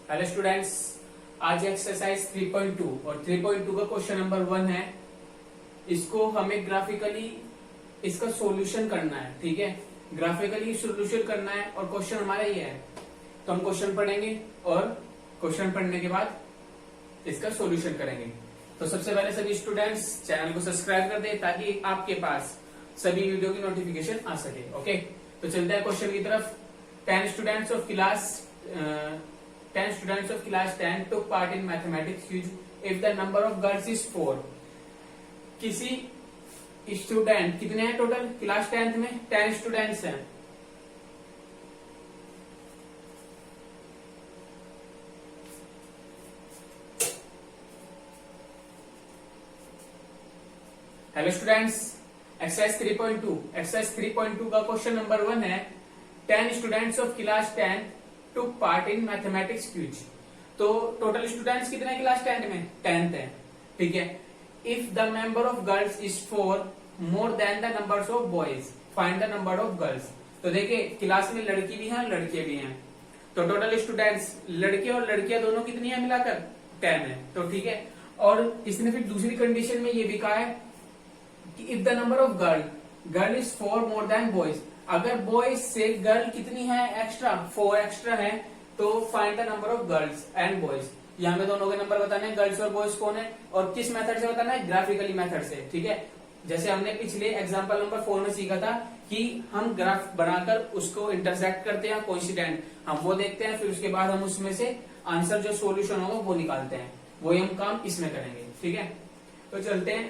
Hello students, आज exercise 3.2 और 3.2 का क्वेश्चन नंबर 1 है। इसको हमें ग्राफिकली इसका सॉल्यूशन करना है। ठीक है, ग्राफिकली सॉल्यूशन करना है और क्वेश्चन हमारा ये है। तो हम क्वेश्चन पढ़ेंगे और क्वेश्चन पढ़ने के बाद इसका सॉल्यूशन करेंगे। तो सबसे पहले सभी स्टूडेंट्स चैनल को सब्सक्राइब कर दे ताकि आपके पास सभी वीडियो की नोटिफिकेशन आ सके। ओके, तो चलते हैं क्वेश्चन की तरफ। 10 students of class 10 took part in mathematics quiz if the number of girls is 4। किसी स्टूडेंट कितने हैं टोटल क्लास 10th में? 10 स्टूडेंट्स हैं। हेलो स्टूडेंट्स, एक्सरसाइज 3.2 का क्वेश्चन नंबर 1 है। 10 students of class 10 took part in mathematics quiz. तो total students कितने हैं क्लास 10 में? 10th है। ठीक है, if the number of girls is 4 more than the number of boys find the number of girls. तो देखिए क्लास में लड़की भी हैं लड़के भी हैं। तो टोटल स्टूडेंट्स लड़के और लड़कियां दोनों कितनी है मिलाकर? 10 है। तो ठीक है, और इसने फिर दूसरी कंडीशन में ये भी कहा है कि if the number of girl is 4 more than boys, अगर बॉयज से गर्ल कितनी है एक्स्ट्रा, 4 एक्स्ट्रा है, तो find the number of girls and boys. यहाँ पे दोनों के नंबर बताने हैं, गर्ल्स और बॉयज कौन है और किस मेथड से बताना है? ग्राफिकली मेथड से। ठीक है, जैसे हमने पिछले एग्जांपल नंबर 4 में सीखा था कि हम ग्राफ बनाकर उसको इंटरसेक्ट करते हैं, कोइंसिडेंट हम वो देखते हैं, फिर उसके बाद हम उसमें से आंसर जो सोल्यूशन होगा वो निकालते हैं। वही हम काम इसमें करेंगे। ठीक है, तो चलते हैं।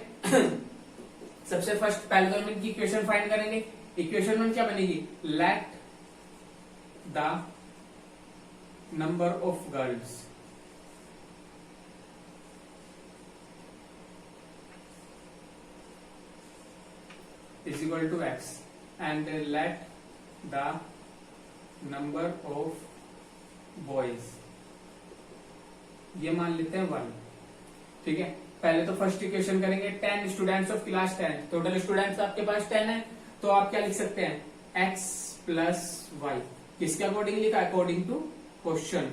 सबसे फर्स्ट पहले तो हम इनकी इक्वेशन फाइंड करेंगे। इक्वेशन में क्या बनेगी? Let the number of girls is equal to x and let the number of boys ये मान लेते हैं 1। ठीक है, पहले तो फर्स्ट इक्वेशन करेंगे। 10 students of class 10, total students आपके पास 10 है, तो आप क्या लिख सकते हैं? x plus y. किसके अकॉर्डिंग लिखा? According to question.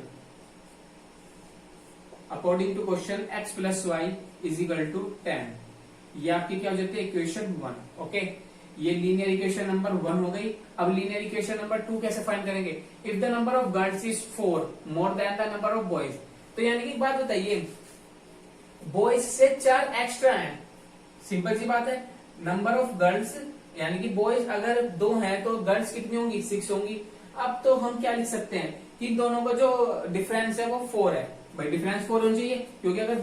According to question x plus y is equal to 10। ये आपकी क्या हो जाती है? इक्वेशन 1। ओके, ये लीनियर इक्वेशन नंबर 1 हो गई। अब लीनियर इक्वेशन नंबर 2 कैसे फाइंड करेंगे? If the number of girls is 4 more than the number of boys. तो यानी कि एक बात बताइए, बॉयज से 4 एक्स्ट्रा हैं। सिंपल सी बात है, नंबर ऑफ गर्ल्स यानी कि बॉयज अगर 2 हैं तो गर्ल्स कितनी होंगी? 6 होंगी। अब तो हम क्या लिख सकते हैं कि दोनों का जो डिफरेंस है वो 4 है। भाई डिफरेंस 4 होना चाहिए, क्योंकि अगर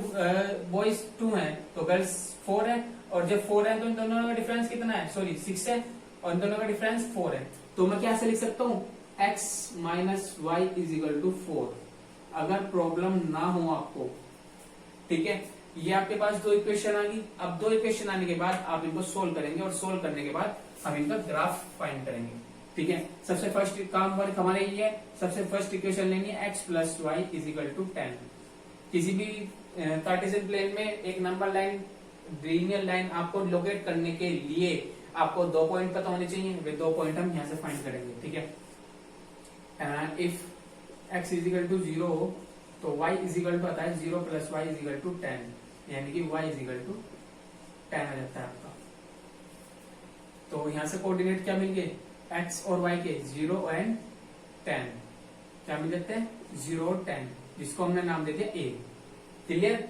बॉयज 2 हैं तो गर्ल्स 4 है, और जब 4 है तो इन दोनों का डिफरेंस कितना है? सॉरी 6 है, और इन दोनों का डिफरेंस 4 है। तो मैं क्या से लिख सकता हूँ? x minus y is equal to 4। अगर प्रॉब्लम ना हो आपको, ठीक है, ये आपके पास 2 इक्वेशन आ गई। अब 2 इक्वेशन आने के बाद आप इनको सोल्व करेंगे और सोल्व करने के बाद हम इनका ग्राफ फाइंड करेंगे। ठीक है, सबसे फर्स्ट काम वर्क हमारे ये है। सबसे फर्स्ट इक्वेशन लेनी है x plus y is equal to 10। किसी भी कार्टेशियन प्लेन में एक नंबर लाइन, लीनियर लाइन आपको लोकेट करने के लिए आपको 2 पॉइंट पता होने चाहिए। वे 2 पॉइंट हम यहाँ से फाइंड करेंगे। ठीक है, if x is equal to 0 तो y इज इक्वल टू आता है 0 plus y is equal to 10, यानी कि y इज इक्वल टू 10 आ जाता है आपका। तो यहाँ से कोऑर्डिनेट क्या मिल गए? x और y के 0 एंड 10 क्या मिल जाते हैं? 0 और 10, जिसको हमने नाम दे दिया a। क्लियर?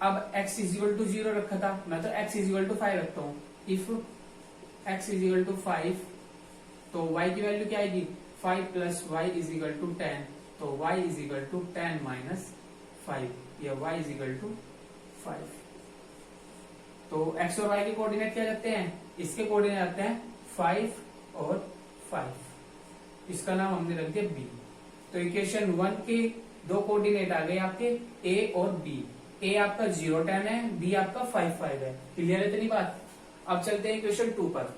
अब x इज इक्वल टू 0 रखा था, मैं तो x इज इक्वल टू 5 रखता हूँ। If x is equal to 5 तो y की वैल्यू क्या आएगी? 5 plus y is equal to 10, तो y is equal to 10 minus 5, या y इज इक्वल टू 5। तो x और y के कोऑर्डिनेट क्या जाते हैं? इसके कोऑर्डिनेट आते हैं 5 और 5। इसका नाम हमने रख दिया b। तो इक्वेशन 1 के 2 कोऑर्डिनेट आ गए आपके a और b। a आपका 0 10 है, b आपका 5 5 है। क्लियर है इतनी बात? अब चलते हैं इक्वेशन 2 पर।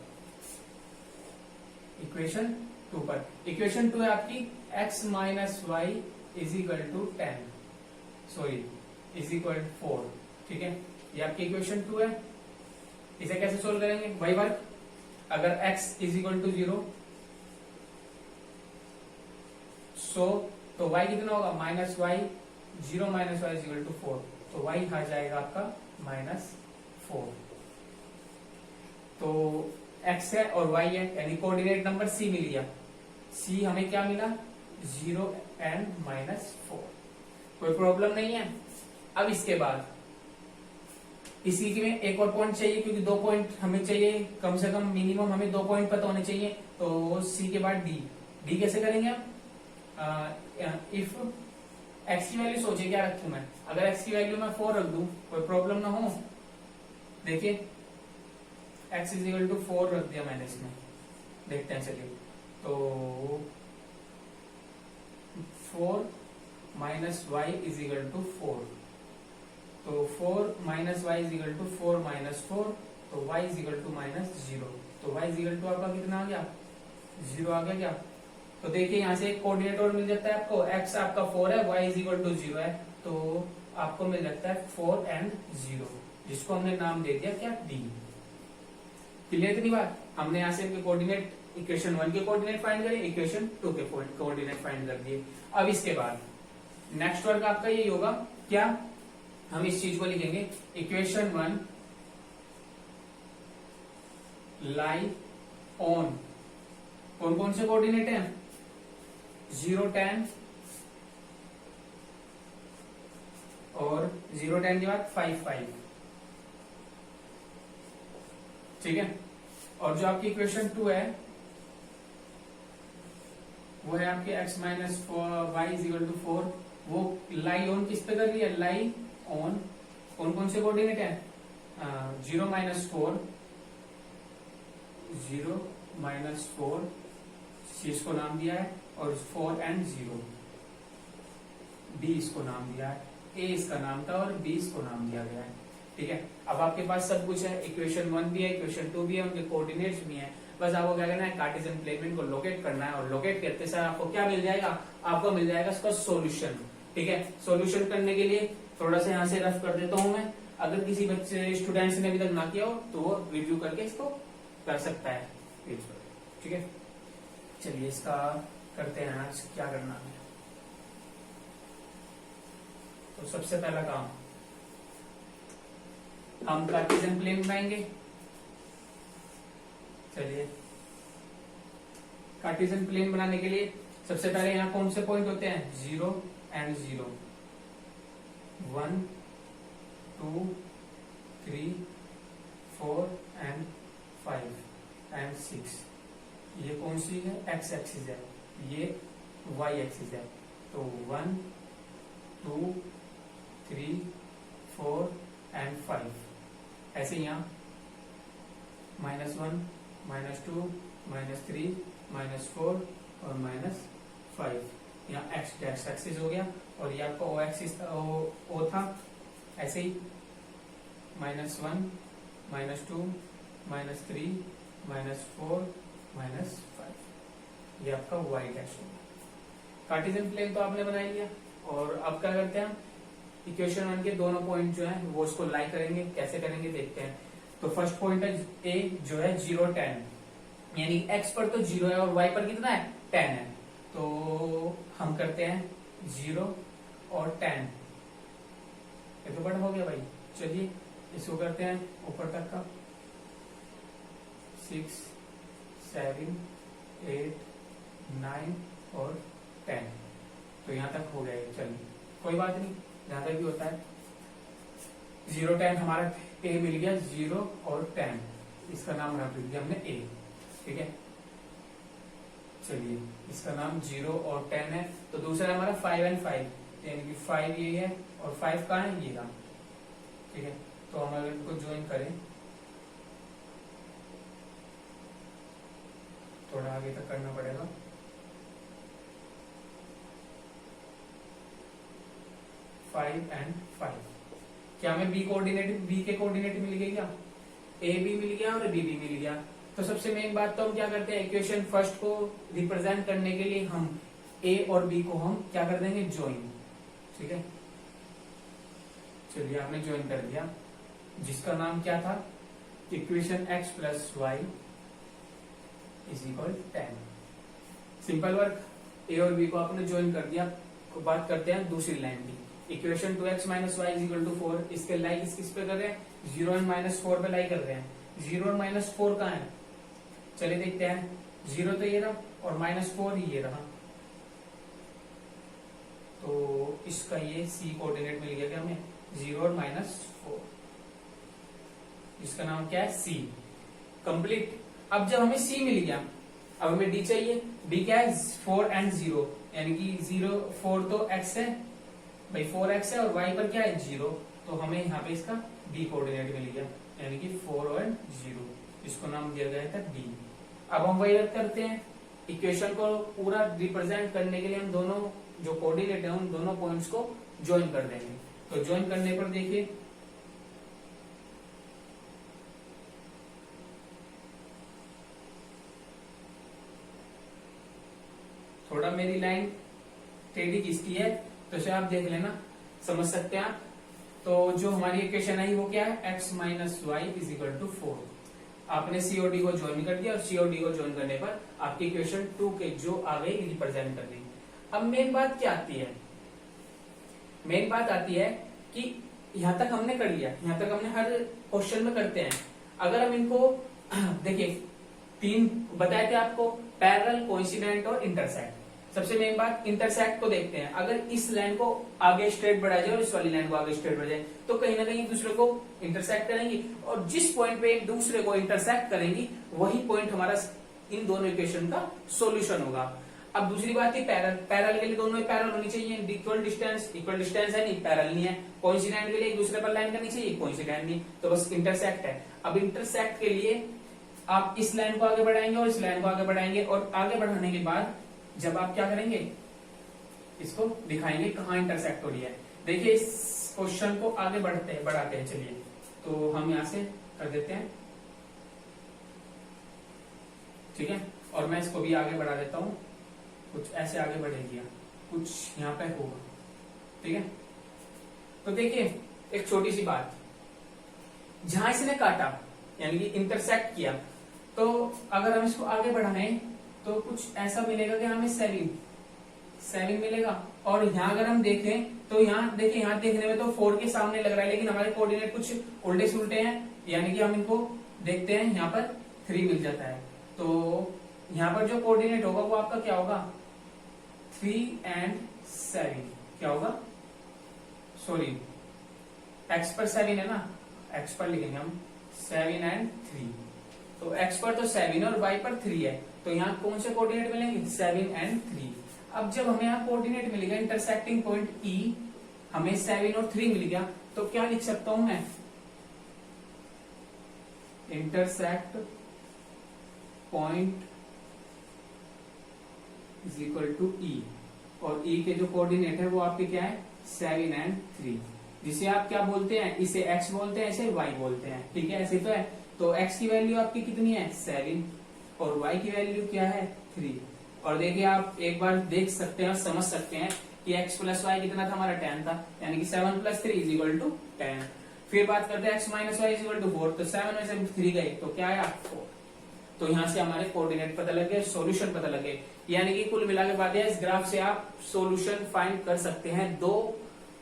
इक्वेशन 2 पर, इक्वेशन 2 है आपकी x minus y is equal to 10, sorry is equal 4। ठीक है, ये आपकी इक्वेशन 2 है। इसे कैसे सोल्व करेंगे? वही वर्क। अगर x is equal to 0 so तो y कितना होगा minus y, 0 minus y is equal to 4, तो y आ जाएगा आपका -4। तो x है और y है, यानी कोऑर्डिनेट नंबर c मिल गया। c हमें क्या मिला 0 एंड -4, कोई प्रॉब्लम नहीं है। अब इसके बाद इसी में एक और पॉइंट चाहिए, क्योंकि 2 पॉइंट हमें चाहिए कम से कम, मिनिमम हमें 2 पॉइंट पता होने चाहिए। तो सी के बाद डी कैसे करेंगे आप, इफ एक्स की वैल्यू सोचे क्या रखूं मैं, अगर एक्स की वैल्यू मैं 4 रख दूं कोई प्रॉब्लम ना हो। देखिए एक्स इज इक्वल टू 4 रख दिया मैंने इसमें, देखते हैं चलिए। तो 4 minus y is equal to 4, तो 4 minus y is equal to 4 minus 4, तो y इज इक्वल टू -0, तो y इज इक्वल टू आपका कितना आ गया 0 आ गया क्या। तो देखिए यहाँ से एक कोऑर्डिनेट और मिल जाता है आपको, x आपका 4 है, y इज इक्वल टू 0 है, तो आपको मिल जाता है 4 एंड 0, जिसको हमने नाम दे दिया क्या d। क्लियर इतनी बात, हमने यहाँ से कोऑर्डिनेट इक्वेशन 1 के कोऑर्डिनेट फाइंड करे, इक्वेशन 2 के कोऑर्डिनेट फाइंड कर दिए। अब इसके बाद नेक्स्ट वर्क आपका यही होगा क्या, हम इस चीज को लिखेंगे इक्वेशन 1 लाई ऑन, कौन कौन से कोऑर्डिनेट हैं 0 10 और 0 10 के बाद 5 5, ठीक है। और जो आपकी इक्वेशन 2 है वो है आपके x minus y is equal to 4, वो लाई ऑन किस पे कर रही है, लाई ऑन कौन कौन से कोऑर्डिनेट है 0 माइनस 4, 0 माइनस 4 इसको नाम दिया है, और 4 एंड 0 b इसको नाम दिया है, a इसका नाम था और b इसको नाम दिया गया है, ठीक है। अब आपके पास सब कुछ है, इक्वेशन 1 भी है, इक्वेशन 2 भी है, उनके कोऑर्डिनेट्स भी हैं। बस आपको क्या करना है, कार्टेशियन प्लेन को लोकेट करना है, और लोकेट करते समय आपको क्या मिल जाएगा, आपको मिल जाएगा इसका सॉल्यूशन, ठीक है। सॉल्यूशन करने के लिए थोड़ा सा यहाँ से रफ कर देता हूं मैं, अगर किसी बच्चे स्टूडेंट्स ने अभी तक ना किया हो तो वो रिव्यू करके इसको कर सकता है पेज पर, ठीक है। चलिए इसका करते हैं आज क्या करना है। तो सबसे पहला काम हम कार्टेशियन प्लेन बनाएंगे। चलिए कार्टेशियन प्लेन बनाने के लिए सबसे पहले यहाँ कौन से पॉइंट होते हैं 0 एंड 0, 1 2 3 4 एंड 5 एंड 6, ये कौन सी है x एक्सिस है, ये y एक्सिस है। तो 1 2 3 4 एंड 5, ऐसे यहाँ -1 -2 -3 -4 और -5, यहाँ x एक्सिस हो गया, और ये आपका o एक्सिस o था, ऐसे ही -1 -2 -3 -4 -5, ये आपका y डैश होगा। कार्टेशियन प्लेन तो आपने बना लिया, और अब क्या करते हैं हम इक्वेशन 1 के दोनों पॉइंट जो है वो उसको लाई करेंगे, कैसे करेंगे देखते हैं। तो फर्स्ट पॉइंट है a जो है 0 10, यानी x पर तो 0 है और y पर कितना है 10 है, तो हम करते हैं 0 और 10, ये तो बड़ा हो गया भाई। चलिए इसको करते हैं ऊपर तक का 6 7 8 9 और 10, तो यहां तक हो गया। चलिए कोई बात नहीं, जहां तक भी होता है 0 10 हमारा a मिल गया, 0 और 10 इसका नाम रख दिया हमने a, ठीक है। चलिए इसका नाम 0 और 10 है, तो दूसरा हमारा 5 एंड 5, यानी कि 5 ये है और 5 कहाँ है, ये रहा, ठीक है। तो हम अगर इनको ज्वाइन करें थोड़ा आगे तक करना पड़ेगा, 5 एंड 5, क्या हमें b के कोऑर्डिनेट मिल गए क्या, a भी मिल गया और b भी मिल गया। तो सबसे मेन बात तो हम क्या करते हैं, इक्वेशन फर्स्ट को रिप्रेजेंट करने के लिए हम a और b को हम क्या कर देंगे ज्वाइन, ठीक है। चलिए आपने ज्वाइन कर दिया, जिसका नाम क्या था equation x plus y is equal 10। Simple work, a और b को आपने ज्वाइन कर दिया, बात करते हैं दूसरी लाइन की। Equation 2x minus y is equal to 4, इसके लाई किस पे कर रहे हैं, 0 एंड -4 पे लाई कर रहे हैं। 0 और -4 कहाँ है, चलिए देखते हैं। 0 तो ये रहा और -4 ये रहा, तो इसका ये सी कोऑर्डिनेट मिल गया क्या हमें, 0 और -4, इसका नाम क्या है, सी। कंप्लीट। अब जब हमें सी मिल गया, अब हमें डी चाहिए। डी क्या है, 4 एंड 0, यानी कि 0 4 तो x है भाई, 4x है, और y पर क्या है 0, तो हमें यहाँ पे इसका डी कोऑर्डिनेट मिल गया, यानी कि 4 और 0, इसको नाम दिया गया था डी। अब हम वही करते हैं, इक्वेशन को पूरा रिप्रेजेंट करने के लिए हम दोनों जो कोऑर्डिनेट है उन दोनों पॉइंट्स को ज्वाइन कर देंगे। तो ज्वाइन करने पर देखिए, थोड़ा मेरी लाइन टेढ़ी खींचती है तो इसे आप देख लेना, समझ सकते हैं आप। तो जो हमारी इक्वेशन आई वो क्या है, x minus y is equal to 4। आपने सीओडी को ज्वाइन कर दिया, और सीओडी को ज्वाइन करने पर आपकी इक्वेशन 2 के जो आ गई रिप्रेजेंट कर दी। अब मेन बात क्या आती है, मेन बात आती है कि यहां तक हमने कर लिया, यहां तक हमने हर क्वेश्चन में करते हैं। अगर हम इनको देखिए, 3 बताए थे आपको, पैरेलल, कोइंसिडेंट और इंटरसेक्ट। सबसे मेन बात इंटरसेक्ट को देखते हैं। अगर इस लाइन को आगे स्ट्रेट बढ़ाया जाए और इस वाली लाइन को आगे स्ट्रेट बढ़ाया जाए तो कहीं ना कहीं एक दूसरे को इंटरसेक्ट करेंगी, और जिस पॉइंट पे एक दूसरे को इंटरसेक्ट करेंगी वही पॉइंट हमारा इन दोनों इक्वेशन का सॉल्यूशन होगा। अब दूसरी बात है पैरेलल, पैरेलल के लिए दोनों ही पैरेलल होनी चाहिए, इक्वल डिस्टेंस है नहीं, पैरेलल नहीं है। कोइंसिडेंट के लिए एक दूसरे पर लाइन करनी चाहिए, कोइंसिडेंट नहीं, तो बस इंटरसेक्ट है। अब इंटरसेक्ट के लिए आप इस लाइन को आगे बढ़ाएंगे और इस लाइन को आगे बढ़ाएंगे, और आगे बढ़ाने के बाद जब आप क्या करेंगे, इसको दिखाएंगे कहाँ इंटरसेक्ट हो रही है। देखिए इस क्वेश्चन को आगे बढ़ाते हैं, चलिए तो हम यहां से कर देते हैं, ठीक है। और मैं इसको भी आगे बढ़ा देता हूं, कुछ ऐसे आगे बढ़ेगी, कुछ यहाँ पे होगा, ठीक है। तो देखिए एक छोटी सी बात, जहां इसने काटा यानी कि इंटरसेक्ट किया, तो अगर हम इसको आगे बढ़ाएं तो कुछ ऐसा मिलेगा कि हमें 7 मिलेगा। और यहाँ अगर हम देखें तो यहाँ देखिए, यहाँ देखने में तो 4 के सामने लग रहा है, लेकिन हमारे कोऑर्डिनेट कुछ उल्टे सुलटे हैं, यानी कि हम इनको देखते हैं, यहाँ पर 3 मिल जाता है। तो यहाँ पर जो कोऑर्डिनेट होगा वो आपका क्या होगा, 3 एंड 7। क्या होगा, सॉरी x पर 7 है ना, x पर लिखेंगे हम 7 एंड 3। तो x पर तो 7 और y पर 3 है, तो यहाँ कौन से कोऑर्डिनेट मिलेंगे, 7 एंड 3। अब जब हमें यहाँ कोऑर्डिनेट मिलेगा इंटरसेक्टिंग पॉइंट E, हमें 7 और 3 मिल गया, तो क्या लिख सकता हूं मैं, intersect point is equal to E, और E के जो कोऑर्डिनेट है वो आपके क्या है, 7 एंड 3, जिसे आप क्या बोलते हैं, इसे x बोलते हैं, इसे y बोलते हैं, ठीक है, ऐसे तो है। तो x की वैल्यू आपकी कितनी है, 7, और y की वैल्यू क्या है, 3। और देखिए आप एक बार देख सकते हैं और समझ सकते हैं कि x प्लस वाई कितना था, हमारा 10 था, यानी कि 7 प्लस 3 इज इक्वल टू 10। फिर बात करते हैं x minus y is equal to 4, तो 7 में से 3 गए तो क्या आया, 4। तो यहाँ से हमारे कोऑर्डिनेट पता लग गए, सॉल्यूशन पता लगे, यानी कि कुल मिला के बाद इस ग्राफ से आप सॉल्यूशन फाइंड कर सकते हैं, 2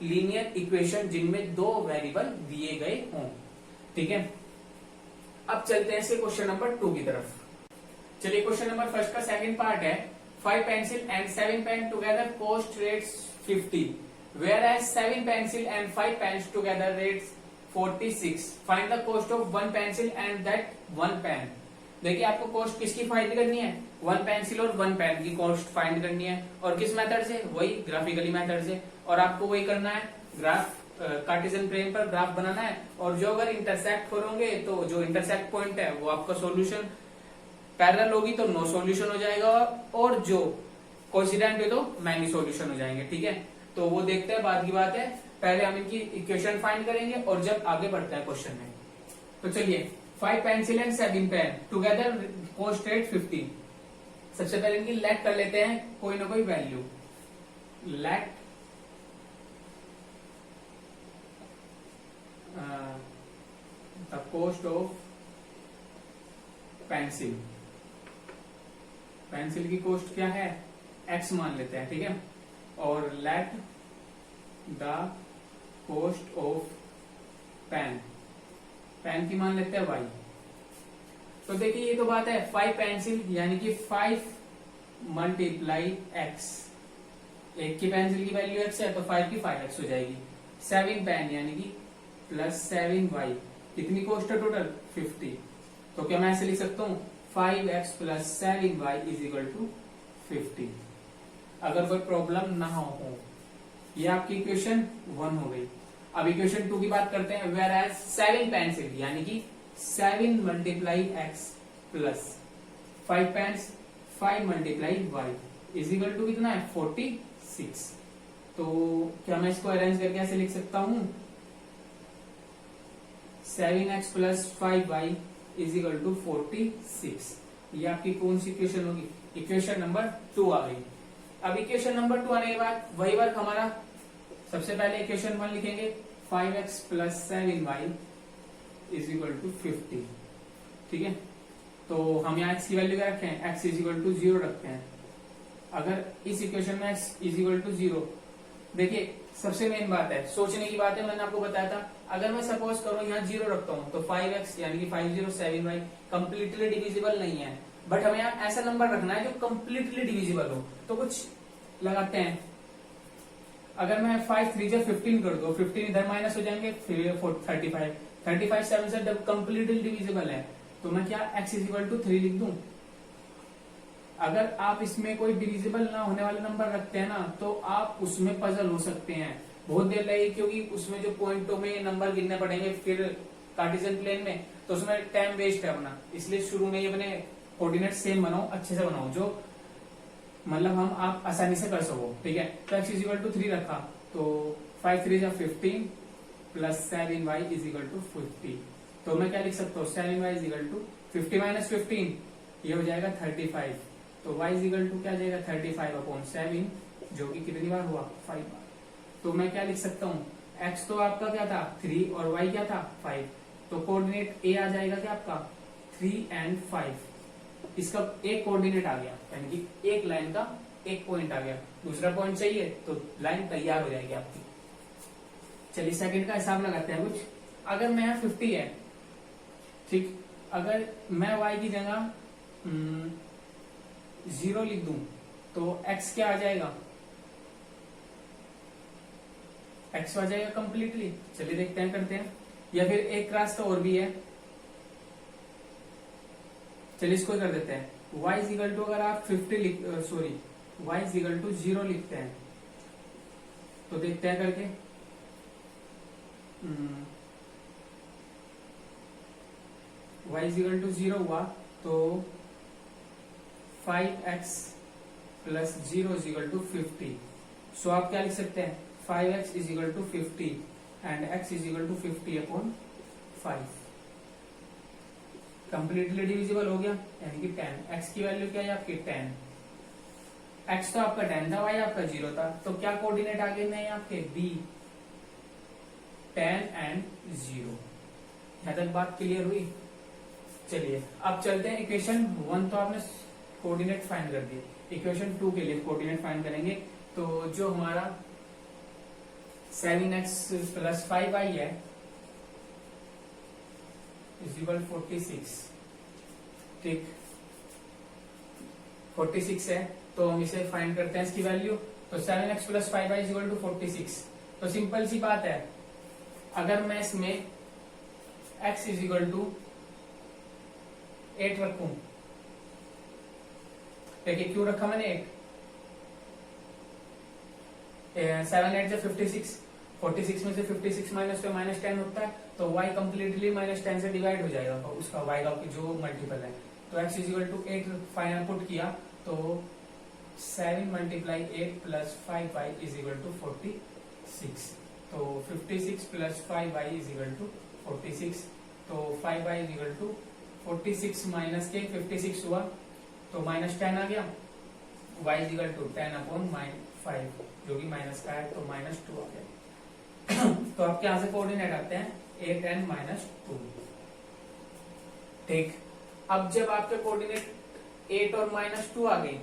लीनियर इक्वेशन जिनमें 2 वेरिएबल दिए गए हों, ठीक है। अब चलते हैं इसके क्वेश्चन नंबर 2 की तरफ। चलिए क्वेश्चन नंबर फर्स्ट का सेकंड पार्ट है, 5 pencil and 7 pen together cost rates 50, whereas 7 pencil and 5 pens together rates 46. Find the cost of 1 pencil and that 1 pen. देखिए आपको कॉस्ट किसकी फाइंड करनी है, 1 पेंसिल और 1 पेन की कॉस्ट फाइंड करनी है, और किस मेथड से, वही ग्राफिकली मेथड से। और आपको वही करना है, ग्राफ कार्टेशियन प्लेन पर ग्राफ बनाना है, और जो अगर इंटरसेक्ट करोगे तो जो इंटरसेक्ट पॉइंट है वो आपका सॉल्यूशन, पैरेलल होगी तो नो सॉल्यूशन हो जाएगा, और जो कोइंसिडेंट है तो मैनी सॉल्यूशन हो जाएंगे, ठीक है। तो वो देखते हैं, बाद की बात है, पहले हम इनकी इक्वेशन फाइंड करेंगे और जब आगे बढ़ते हैं क्वेश्चन में। तो चलिए 5 pencil and 7 pen together cost rate 50। सबसे पहले इनकी लेट कर लेते हैं कोई ना कोई value, let the cost of pencil, pencil की कॉस्ट क्या है, x मान लेते हैं, ठीक है। और let the cost of pen, pen की मान लेते हैं y। तो देखिए ये तो बात है 5 पेंसिल यानी कि 5 मल्टीप्लाई x, एक की पेंसिल की वैल्यू x है तो 5 की 5x हो जाएगी। 7 पेन यानी कि प्लस 7y, कितनी कॉस्ट है टोटल 50। तो क्या मैं ऐसे लिख सकता हूँ 5x plus 7y is equal to 50, अगर कोई प्रॉब्लम ना हो। ये आपकी इक्वेशन 1 हो गई। अब इक्वेशन 2 की बात करते हैं, वेयर एज 7 पेंसिल यानी कि 7 multiply x plus 5 pens 5 multiply y is equal to कितना है 46। तो क्या मैं इसको अरेंज करके ऐसे लिख सकता हूं 7x plus 5y is equal to 46। ये आपकी कौन सी इक्वेशन होगी, इक्वेशन नंबर 2 आ गई। अब इक्वेशन नंबर 2 आने के बाद वही वर्क हमारा, सबसे पहले इक्वेशन 1 लिखेंगे 5x plus 7y is equal to 50, ठीक है। तो हम यहाँ x की वैल्यू क्या रखे हैं, x इज इक्वल टू 0 रखते हैं। अगर इस इक्वेशन में x इज इक्वल टू 0, देखिए सबसे मेन बात है, सोचने की बात है, मैंने आपको बताया था अगर मैं सपोज करूं यहाँ 0 रखता हूं तो 5x यानी कि 507y कंप्लीटली डिविजिबल नहीं है, बट हमें यहाँ ऐसा नंबर रखना है जो कंप्लीटली डिविजिबल हो। तो कुछ लगाते हैं, अगर मैं 5 3 जा 15 कर दो, 15 इधर माइनस हो जाएंगे, फिर 35 7 से कंप्लीटली डिविजिबल है, तो मैं क्या x इज इक्वल टू 3 लिख दूं। अगर आप इसमें कोई डिविजिबल ना होने वाले नंबर रखते हैं ना तो आप उसमें पजल हो सकते हैं, बहुत देर लगेगी, क्योंकि उसमें जो पॉइंटों में नंबर गिनने पड़ेंगे फिर कार्टेशियन प्लेन में, तो उसमें टाइम वेस्ट है अपना। इसलिए शुरू में ही अपने कोऑर्डिनेट सेम बनाओ, अच्छे से बनाओ, जो मतलब हम आप आसानी से कर सको, ठीक है। तो x इज इक्वल टू 3 रखा, तो 5 3 जा 15 plus 7y is equal to 50। तो मैं क्या लिख सकता हूँ 7y is equal to 50 minus 15, ये हो जाएगा 35। तो y इज इक्वल टू क्या जाएगा 35 अपॉन 7, जो कि कितनी बार हुआ 5 बार। तो मैं क्या लिख सकता हूँ x तो आपका क्या था 3 और y क्या था 5, तो कोऑर्डिनेट a आ जाएगा क्या आपका 3 एंड 5। इसका एक कोऑर्डिनेट आ गया, यानी कि एक लाइन का एक पॉइंट आ गया। दूसरा पॉइंट चाहिए तो लाइन तैयार हो जाएगी आपकी। चलिए सेकंड का हिसाब लगाते हैं कुछ। अगर मैं 50 है, ठीक, अगर मैं y की जगह 0 लिख दूं तो x क्या आ जाएगा, x आ जाएगा कंप्लीटली। चलिए देखते हैं, करते हैं, या फिर एक रास्ता और भी है, चलिए इसको कर देते हैं। y इज इक्वल टू, अगर आप 50 sorry y is equal to 0 लिखते हैं तो देखते हैं करके, y इज इक्वल टू 0 हुआ तो 5x plus 0 is equal to 50। So आप क्या लिख सकते हैं 5x is equal to 50 and x is equal to 50 upon 5। Completely divisible हो गया, यानी कि 10। x की वैल्यू क्या है आपकी 10, x तो आपका 10 था, y आपका 0 था, तो क्या कोऑर्डिनेट आ गए नहीं आपके b 10 एंड 0। यहां तक बात क्लियर हुई। चलिए अब चलते हैं इक्वेशन 1, तो आपने कोऑर्डिनेट फाइंड कर दिए। इक्वेशन 2 के लिए कोऑर्डिनेट फाइंड करेंगे, तो जो हमारा 7x प्लस 5y है इज इक्वल 46, ठीक 46 है, तो हम इसे फाइंड करते हैं इसकी वैल्यू। तो 7x plus 5y is equal to 46। तो सिंपल सी बात है, अगर मैं इसमें x इज इक्वल टू 8 रखूं, देखिए क्यों रखा मैंने 8, 7 8 जो 56, 46 में से 56 माइनस तो माइनस 10 होता है, तो y कंप्लीटली माइनस 10 से डिवाइड हो जाएगा, और उसका y का जो मल्टीपल है। तो x is equal to 8 final put किया तो 7 multiply 8 plus 5y is equal to 46। तो 56 plus 5y is equal to 46, तो 5y is equal to 46 minus के 56 हुआ तो माइनस 10 आ गया, y is equal to 10 upon 5 जो कि माइनस का है, तो माइनस 2 आ गया। तो आपके यहां से कोऑर्डिनेट आते हैं 8 एंड माइनस 2, ठीक। अब जब आपके कोऑर्डिनेट 8 और माइनस 2 आ गई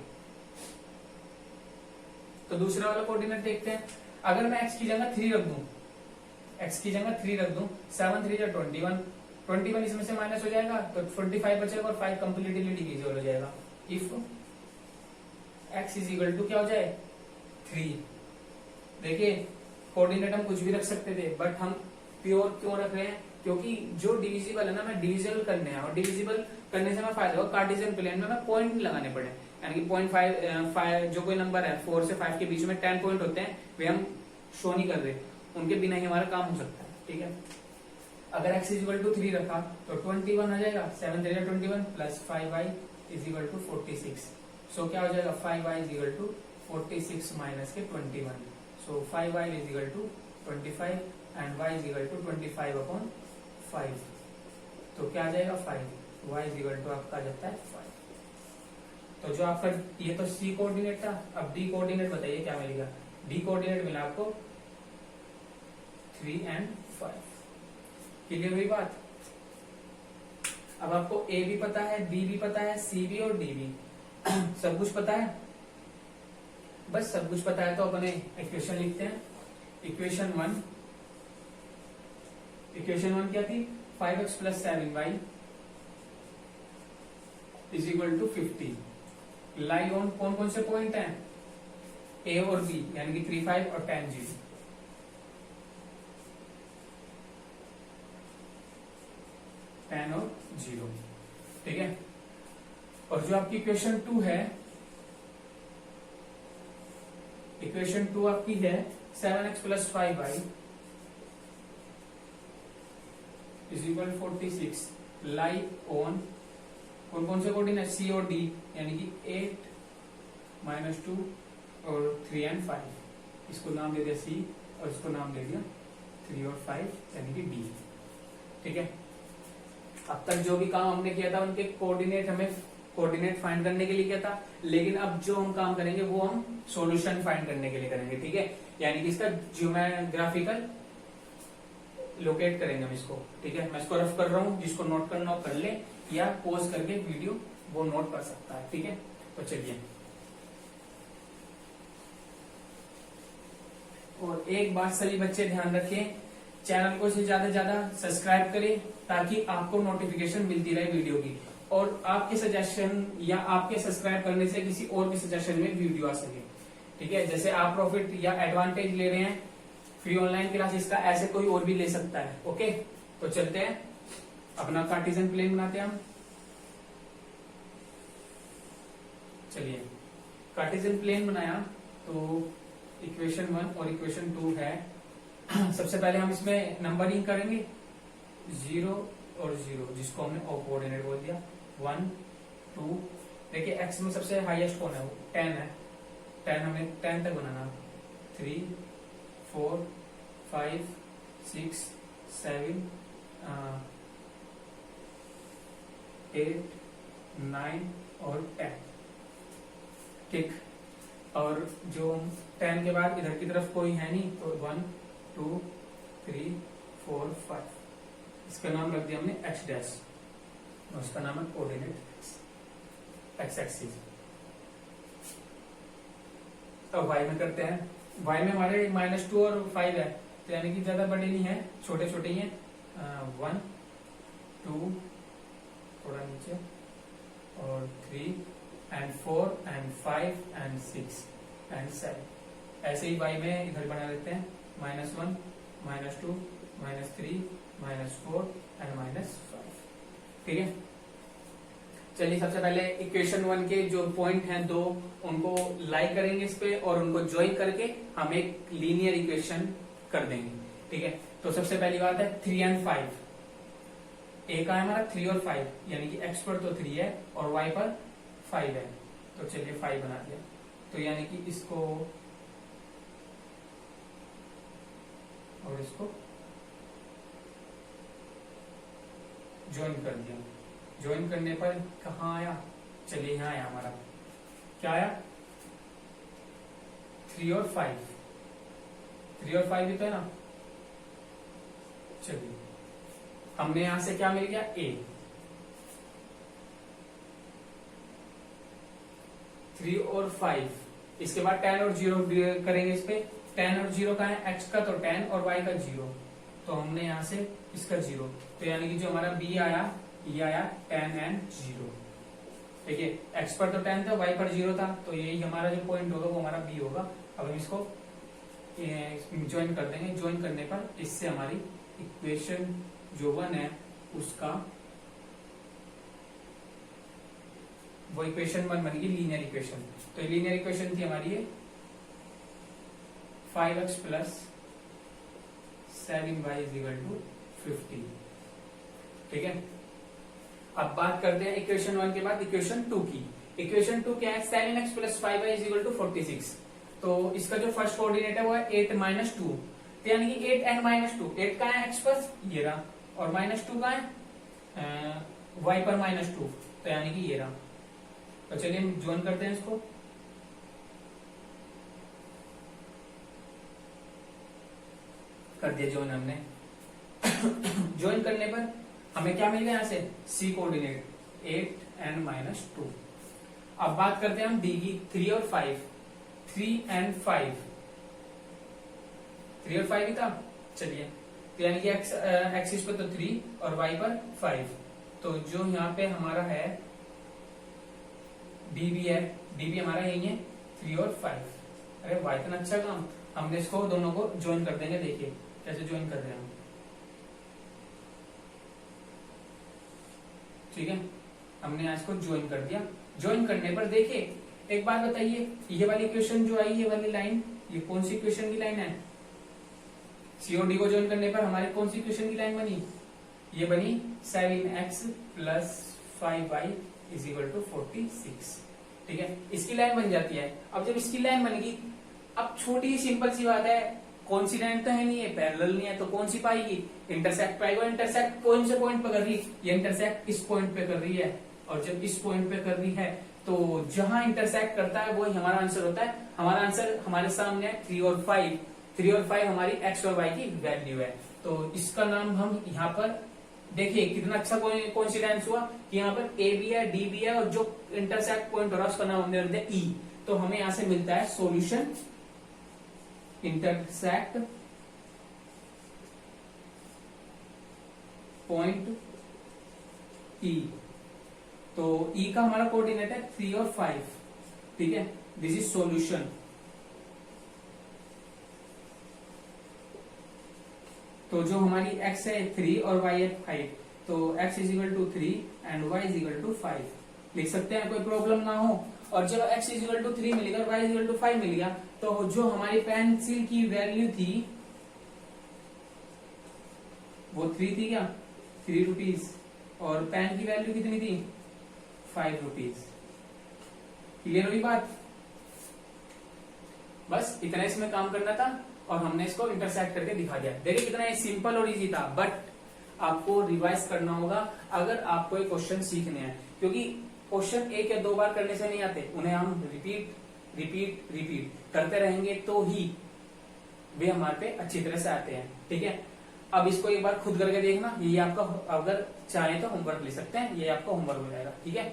तो दूसरा वाला कोऑर्डिनेट देखते हैं। अगर मैं x की जगह 3 रख दूं, x की जगह 3 रख दूं, 7 3 जा 21 इसमें से माइनस हो जाएगा तो 25 बचेगा और 5 कंप्लीटली डिविजिबल हो जाएगा। If x is equal to क्या हो जाए 3। देखिए कोऑर्डिनेट हम कुछ भी रख सकते थे, बट हम प्योर क्यों रख रहे हैं, क्योंकि जो डिविजिबल है ना मैं डिविजिबल करने हैं, और डिविजिबल करने से मैं फायदा होगा कार्टेशियन प्लेन में मैं पॉइंट नहीं लगाने पड़े, यानी कि 0.5 जो कोई नंबर है 4 से 5 के बीच में 10 पॉइंट होते हैं, वे हम शो नहीं कर रहे, उनके बिना ही हमारा काम हो सकता है। ठीक है, अगर x इज इक्वल टू 3 रखा तो 21 आ जाएगा, 7 3 21 plus 5y is equal to 46। So क्या हो जाएगा 5y is equal to 46 minus के 21। So 5y is equal to 25 and y is equal to 25 upon 5। तो क्या आ जाएगा 5, y इज इक्वल टू आपका आ जाता है 5। तो जो आपका ये तो c कोऑर्डिनेट था, अब d कोऑर्डिनेट बताइए क्या मिलेगा। d कोऑर्डिनेट मिला आपको 3 and 5। क्लियर हुई बात। अब आपको a भी पता है, b भी पता है, c भी और d भी सब कुछ पता है। बस सब कुछ पता है तो अपने इक्वेशन लिखते हैं। इक्वेशन वन क्या थी, 5x plus 7y is equal to 50। Lie on कौन कौन से पॉइंट हैं, a और b, यानी कि 3 5 और 10 0। और 0। ठीक है, और जो आपकी इक्वेशन 2 है, इक्वेशन 2 आपकी है 7x plus 5y is equal 46। Lie on कौन कौन से कोऑर्डिनेट, c और d, यानी कि 8 -2 और 3 and 5। इसको नाम दे दिया c और इसको नाम दे दिया 3 और 5 यानी कि d। ठीक है, अब तक जो भी काम हमने किया था उनके कोऑर्डिनेट हमें कोऑर्डिनेट फाइंड करने के लिए किया था, लेकिन अब जो हम काम करेंगे वो हम सॉल्यूशन फाइंड करने के लिए करेंगे। ठीक है, यानी कि इसका ज्योमेट्रिकल लोकेट करेंगे हम इसको। ठीक है, मैं इसको रफ कर रहा हूँ, जिसको नोट करना हो कर ले, या पॉज करके वीडियो वो नोट कर सकता है। ठीक है, तो चलिए, और एक बात सभी बच्चे ध्यान रखें, चैनल को से ज्यादा सब्सक्राइब करें ताकि आपको नोटिफिकेशन मिलती रहे वीडियो की, और आपके सजेशन या आपके सब्सक्राइब करने से किसी और के सजेशन में वीडियो आ सके। ठीक है, जैसे आप प्रॉफिट या एडवांटेज ले रहे हैं फ्री ऑनलाइन क्लासेस का, ऐसे कोई और भी ले सकता है। ओके, तो चलते हैं, अपना कार्टेशियन प्लेन बनाते हैं हम। चलिए, कार्टेशियन प्लेन बनाया तो इक्वेशन 1 और इक्वेशन 2 है। सबसे पहले हम इसमें नंबरिंग करेंगे 0 और 0, जिसको हमने ओ कोऑर्डिनेट बोल दिया। 1 2, देखिए x में सबसे हाईएस्ट कौन है, वो 10 है, 10 हमें 10 तक बनाना। 3 4 5 6 7 8 9 और 10। ठीक, और जो 10 के बाद इधर की तरफ कोई है नहीं, तो 1 2 3 4 5, इसका नाम रख दिया हमने x डैश, और इसका नाम है कोऑर्डिनेट x एक्सिस। अब y में करते हैं। y में हमारे -2 और 5 है, तो यानी कि ज्यादा बड़े नहीं है, छोटे छोटे ही हैं। 1 2 थोड़ा नीचे, और 3 and 4 and 5 and 6 and 7। ऐसे ही y में इधर बना लेते हैं -1 -2 -3 -4 and -5। ठीक है, चलिए सबसे पहले इक्वेशन 1 के जो पॉइंट हैं 2, उनको लाई करेंगे इस पे, और उनको ज्वाइन करके हम एक लीनियर इक्वेशन कर देंगे। ठीक है, तो सबसे पहली बात है 3 and 5। ए का है हमारा 3 और 5, यानी कि x पर तो 3 है और y पर 5 है, तो चलिए 5 बना दिया। तो यानी कि इसको और इसको ज्वाइन कर दिया। ज्वाइन करने पर कहाँ आया, चलिए यहाँ आया हमारा, क्या आया 3 और 5, 3 और 5 भी तो है ना। चलिए, हमने यहां से क्या मिल गया, a। 3 और 5 इसके बाद tan और 0 करेंगे इस पे। tan और 0 का है, x का तो tan और y का 0, तो हमने यहाँ से इसका 0, तो यानी कि जो हमारा b आया ये आया tan and 0। ठीक है, x पर तो tan था, y पर 0 था, तो यही हमारा जो पॉइंट होगा वो हमारा b होगा। अब हम इसको ज्वाइन कर देंगे। ज्वाइन करने पर इससे हमारी इक्वेशन जो 1 है उसका वो इक्वेशन 1 बन गई लीनियर इक्वेशन। तो लीनियर इक्वेशन थी हमारी ये 5x plus 7y equal to 50। ठीक है, अब बात करते हैं इक्वेशन 1 के बाद इक्वेशन 2 की। इक्वेशन 2 क्या है, 7x plus 5y equal to 46। तो इसका जो फर्स्ट कोऑर्डिनेट है वो है 8 माइनस 2, तो यानी कि 8 एंड माइनस 2। 8 का है x पर, ये रहा, और माइनस 2 का है y पर माइनस 2, तो यानी कि ये रहा। तो चलिए हम ज्वाइन करते हैं इसको। कर दिया ज्वाइन हमने। ज्वाइन करने पर हमें क्या मिल गया यहाँ से, c कोऑर्डिनेट 8 एंड माइनस 2। अब बात करते हैं हम d की, 3 और 5, 3 एंड 5, 3 और 5 ही था। चलिए, तो यानी कि एक्सिस पर तो 3 और y पर 5, तो जो यहाँ पे हमारा है db है, db हमारा यही है 3 और 5। अरे वाह, इतना अच्छा काम। हमने इसको दोनों को ज्वाइन कर देंगे। देखिए कैसे ज्वाइन कर रहे हैं हम। ठीक है, हमने आज को ज्वाइन कर दिया। ज्वाइन करने पर देखिए एक बात बताइए, ये वाली इक्वेशन जो आई, ये वाली लाइन, ये कौन सी इक्वेशन की लाइन है। सी और डी को ज्वाइन करने पर हमारे कौन सी इक्वेशन की लाइन बनी, ये बनी 7x plus 5y is equal to 46। ठीक है, इसकी लाइन बन जाती है। अब जब इसकी लाइन बनेगी, अब छोटी सिंपल सी बात है, कॉन्सिडेंट तो है नहीं है, पैरेलल नहीं है, तो कौन सी पाएगी, इंटरसेक्ट पाएगा। इंटरसेक्ट कौन से पॉइंट पे कर रही है, ये इंटरसेक्ट इस पॉइंट पे कर रही है, और जब इस पॉइंट पे कर रही है तो जहां इंटरसेक्ट करता है वही हमारा आंसर होता है। हमारा आंसर हमारे सामने है 3 और 5। 3 और 5 हमारी x और y की वैल्यू है, तो इसका नाम हम यहाँ पर देखिए कितना अच्छा कोइंसिडेंस हुआ कि यहाँ पर a भी है, d भी है, और जो इंटरसेक्ट पॉइंट हो रहा है उसका नाम हमने रख दिया e। तो हमें यहां से मिलता है सॉल्यूशन इंटरसेक्ट पॉइंट e। तो e का हमारा कोऑर्डिनेट है 3 और 5। ठीक है, दिस इज सॉल्यूशन। तो जो हमारी x है 3 और y है 5, तो x is equal to 3 and y is equal to 5 लिख सकते हैं, कोई प्रॉब्लम ना हो। और जब x इज इक्वल टू 3 मिलेगा और y इज इक्वल टू 5 मिल गया, तो जो हमारी पेंसिल की वैल्यू थी वो 3 थी क्या, 3 रुपीज, और पेन की वैल्यू कितनी थी, 5 रुपीज। क्लियर हुई बात। बस इतना इसमें काम करना था और हमने इसको इंटरसेक्ट करके दिखा दिया। देखिए कितना ये सिंपल और इजी था, बट आपको रिवाइज करना होगा अगर आपको ये क्वेश्चन सीखने हैं, क्योंकि क्वेश्चन एक या दो बार करने से नहीं आते, उन्हें हम रिपीट रिपीट रिपीट करते रहेंगे तो ही वे हमारे पे अच्छी तरह से आते हैं। ठीक है, अब इसको एक बार खुद करके देखना, ये आपका, अगर चाहे तो होमवर्क ले सकते हैं, ये आपका होमवर्क हो जाएगा। ठीक है।